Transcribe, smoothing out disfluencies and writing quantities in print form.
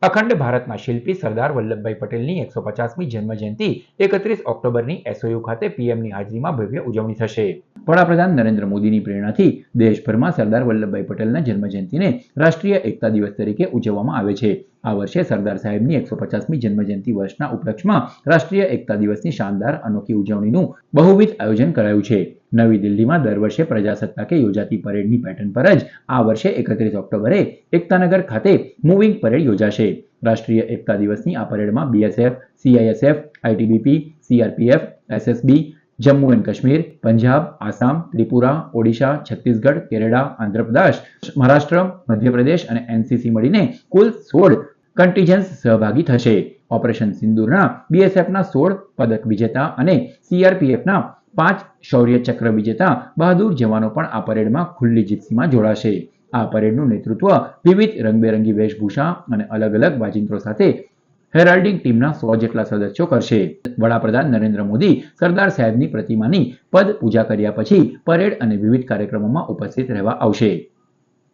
અખંડ ભારતના શિલ્પી સરદાર વલ્લભભાઈ પટેલની 150મી જન્મજયંતિ 31 ઓક્ટોબરની એસઓયુ ખાતે પીએમની હાજરીમાં ભવ્ય ઉજવણી થશે. વડાપ્રધાન નરેન્દ્ર મોદીની પ્રેરણાથી દેશભરમાં સરદાર વલ્લભભાઈ પટેલના જન્મજયંતિને રાષ્ટ્રીય એકતા દિવસ તરીકે ઉજવવામાં આવે છે. આ વર્ષે સરદાર સાહેબની 150મી જન્મજયંતિ વર્ષના ઉપલક્ષમાં રાષ્ટ્રીય એકતા દિવસની શાનદાર અનોખી ઉજવણીનું બહુવિધ આયોજન કરાયું છે. નવી દિલ્હીમાં દર વર્ષે પ્રજાસત્તાકે યોજાતી પરેડની પેટર્ન પર જ આ વર્ષે 31 ઓક્ટોબરે એકતાનગર ખાતે મૂવિંગ પરેડ યોજાશે. રાષ્ટ્રીય એકતા દિવસની આ પરેડમાં BSF, CISF, ITBP, CRPF, SSB, Jammu and Kashmir, Punjab, Assam, Tripura, Odisha, Chhattisgarh, Kerala, Andhra Pradesh, Maharashtra, Madhya Pradesh અને એનસીસી મળીને કુલ 16 કન્ટીજન્સ સહભાગી થશે. ઓપરેશન સિંદૂરના બીએસએફના 16 પદક વિજેતા અને સીઆરપીએફના 5 શૌર્ય ચક્ર વિજેતા બહાદુર જવાનો પણ આ પરેડમાં ખુલ્લી જીપ્સીમાં જોડાશે. આ પરેડનું નેતૃત્વ વિવિધ રંગબેરંગી વેશભૂષા અને અલગ અલગ વાજિંત્રો સાથે હેરાલ્ડિંગ ટીમના 100 જેટલા સદસ્યો કરશે. વડાપ્રધાન નરેન્દ્ર મોદી સરદાર સાહેબની પ્રતિમાની પદ પૂજા કર્યા પછી પરેડ અને વિવિધ કાર્યક્રમોમાં ઉપસ્થિત રહેવા આવશે.